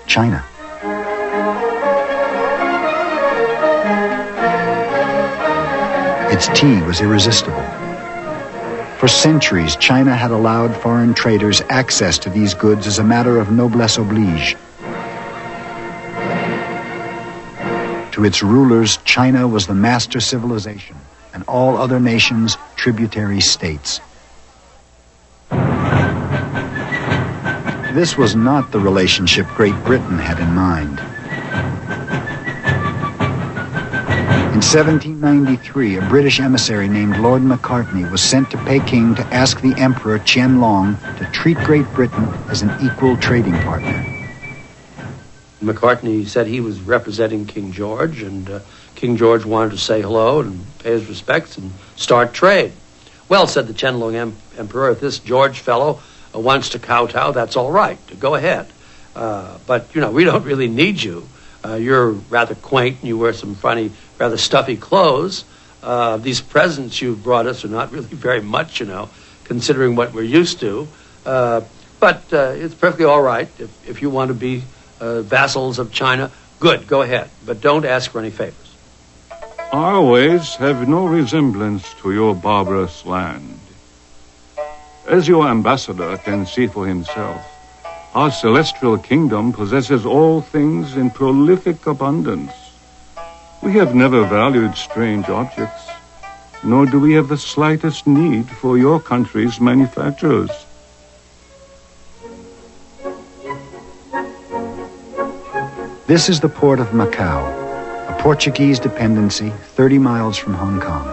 China. Its tea was irresistible. For centuries, China had allowed foreign traders access to these goods as a matter of noblesse oblige. To its rulers, China was the master civilization, and all other nations tributary states. This was not the relationship Great Britain had in mind. In 1793, a British emissary named Lord Macartney was sent to Peking to ask the Emperor Qianlong to treat Great Britain as an equal trading partner. Macartney said he was representing King George, and King George wanted to say hello and pay his respects and start trade. Well, said the Qianlong Emperor, if this George fellow wants to kowtow, that's all right. Go ahead. But, we don't really need you. You're rather quaint, and you wear some funny, rather stuffy clothes. These presents you've brought us are not really very much, considering what we're used to. But it's perfectly all right if you want to be vassals of China. Good, go ahead. But don't ask for any favors. Our ways have no resemblance to your barbarous land. As your ambassador can see for himself, our celestial kingdom possesses all things in prolific abundance. We have never valued strange objects, nor do we have the slightest need for your country's manufacturers. This is the port of Macau, a Portuguese dependency 30 miles from Hong Kong.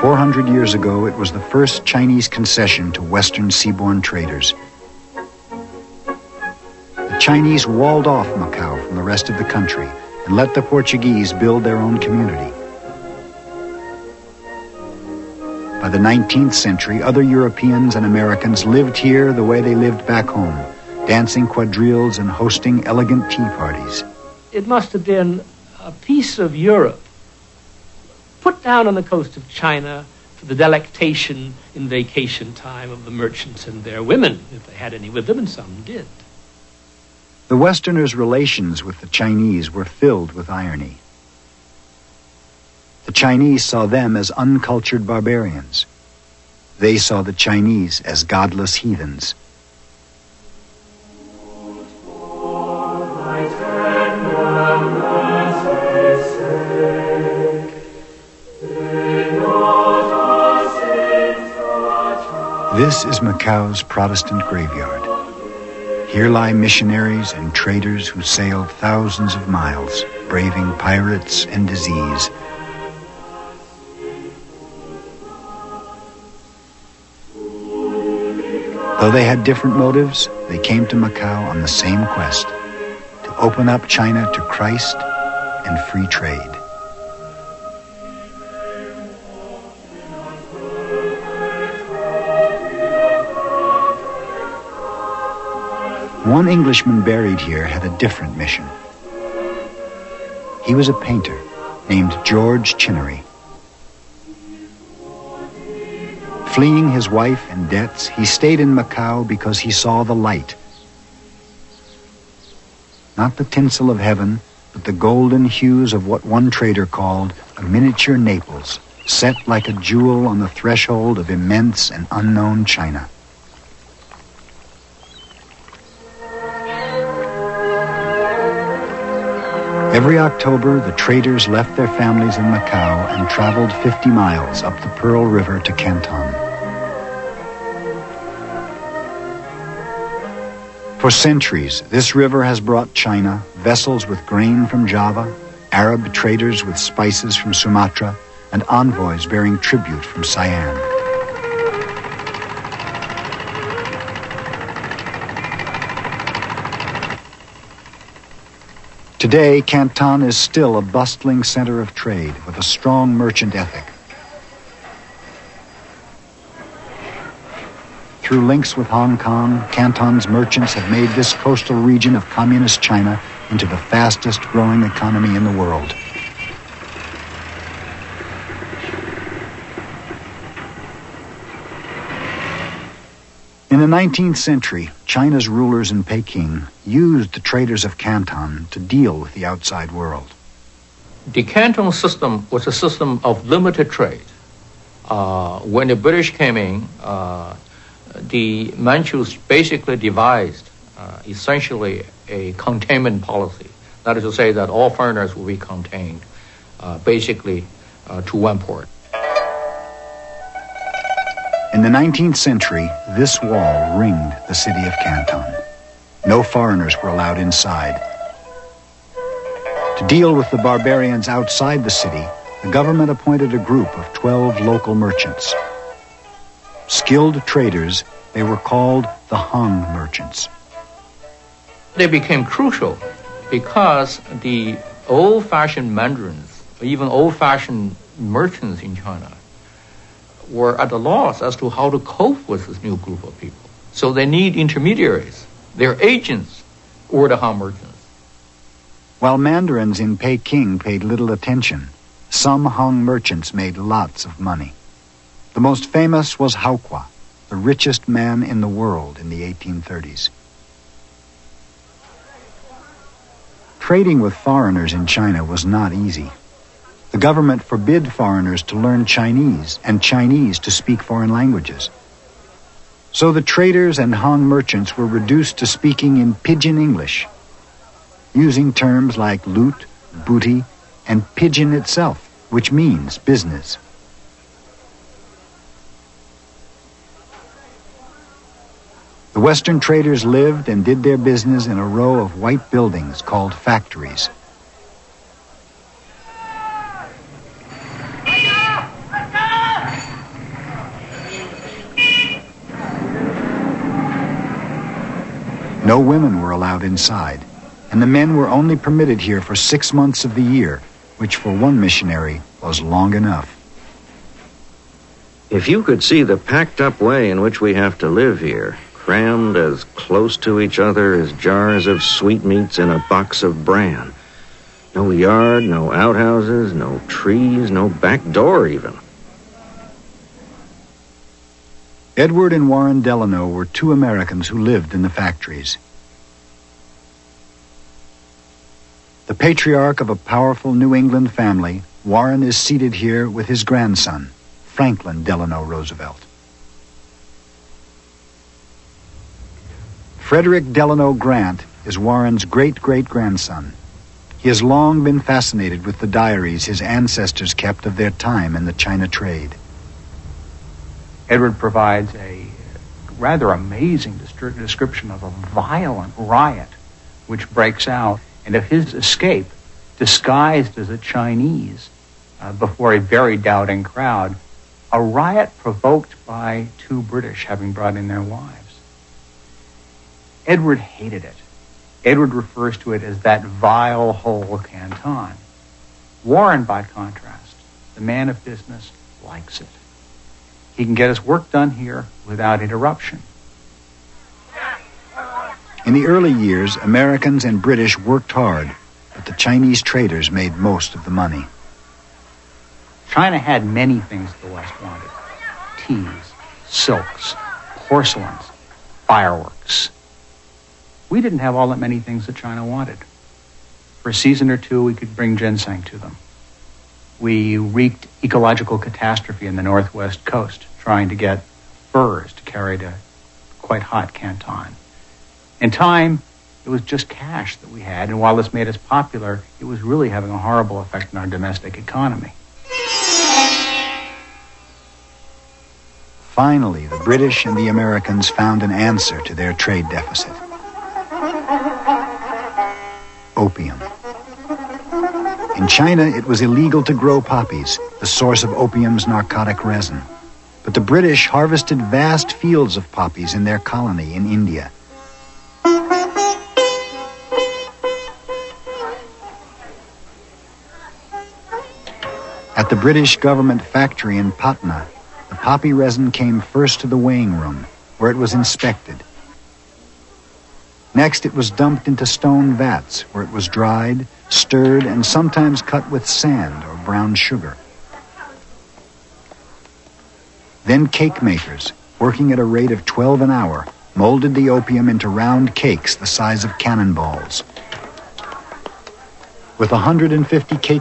400 years ago, it was the first Chinese concession to Western seaborne traders. The Chinese walled off Macau from the rest of the country and let the Portuguese build their own community. By the 19th century, other Europeans and Americans lived here the way they lived back home, dancing quadrilles and hosting elegant tea parties. It must have been a piece of Europe put down on the coast of China for the delectation in vacation time of the merchants and their women, if they had any with them, and some did. The Westerners' relations with the Chinese were filled with irony. The Chinese saw them as uncultured barbarians. They saw the Chinese as godless heathens. This is Macau's Protestant graveyard. Here lie missionaries and traders who sailed thousands of miles, braving pirates and disease. Though they had different motives, they came to Macau on the same quest, to open up China to Christ and free trade. One Englishman buried here had a different mission. He was a painter named George Chinnery. Fleeing his wife and debts, he stayed in Macau because he saw the light. Not the tinsel of heaven, but the golden hues of what one trader called a miniature Naples, set like a jewel on the threshold of immense and unknown China. Every October, the traders left their families in Macau and traveled 50 miles up the Pearl River to Canton. For centuries, this river has brought China vessels with grain from Java, Arab traders with spices from Sumatra, and envoys bearing tribute from Siam. Today, Canton is still a bustling center of trade with a strong merchant ethic. Through links with Hong Kong, Canton's merchants have made this coastal region of communist China into the fastest growing economy in the world. In In the 19th century, China's rulers in Peking used the traders of Canton to deal with the outside world. The Canton system was a system of limited trade. When the British came in, the Manchus basically devised essentially a containment policy. That is to say that all foreigners will be contained basically to one port. In the 19th century, this wall ringed the city of Canton. No foreigners were allowed inside. To deal with the barbarians outside the city, the government appointed a group of 12 local merchants. Skilled traders, they were called the Han merchants. They became crucial because the old-fashioned mandarins, even old-fashioned merchants in China, were at a loss as to how to cope with this new group of people. So they need intermediaries. Their agents were the Han merchants. While mandarins in Peking paid little attention, some Han merchants made lots of money. The most famous was Hao Qua, the richest man in the world in the 1830s. Trading with foreigners in China was not easy. The government forbid foreigners to learn Chinese and Chinese to speak foreign languages. So the traders and Han merchants were reduced to speaking in pidgin English, using terms like loot, booty, and pidgin itself, which means business. The Western traders lived and did their business in a row of white buildings called factories. No women were allowed inside, and the men were only permitted here for 6 months of the year, which for one missionary was long enough. If you could see the packed-up way in which we have to live here, crammed as close to each other as jars of sweetmeats in a box of bran. No yard, no outhouses, no trees, no back door even. Edward and Warren Delano were two Americans who lived in the factories. The patriarch of a powerful New England family, Warren is seated here with his grandson, Franklin Delano Roosevelt. Frederick Delano Grant is Warren's great-great-grandson. He has long been fascinated with the diaries his ancestors kept of their time in the China trade. Edward provides a rather amazing description of a violent riot which breaks out, and of his escape, disguised as a Chinese, before a very doubting crowd, a riot provoked by two British having brought in their wives. Edward hated it. Edward refers to it as that vile hole Canton. Warren, by contrast, the man of business, likes it. He can get his work done here without interruption. In the early years, Americans and British worked hard, but the Chinese traders made most of the money. China had many things the West wanted. Teas, silks, porcelains, fireworks. We didn't have all that many things that China wanted. For a season or two, we could bring ginseng to them. We wreaked ecological catastrophe in the northwest coast, trying to get furs to carry to quite hot Canton. In time, it was just cash that we had, and while this made us popular, it was really having a horrible effect on our domestic economy. Finally, the British and the Americans found an answer to their trade deficit. Opium. In China, it was illegal to grow poppies, the source of opium's narcotic resin. But the British harvested vast fields of poppies in their colony in India. At the British government factory in Patna, the poppy resin came first to the weighing room, where it was inspected. Next, it was dumped into stone vats, where it was dried, stirred, and sometimes cut with sand or brown sugar. Then cake makers, working at a rate of 12 an hour, molded the opium into round cakes the size of cannonballs. With 150 cake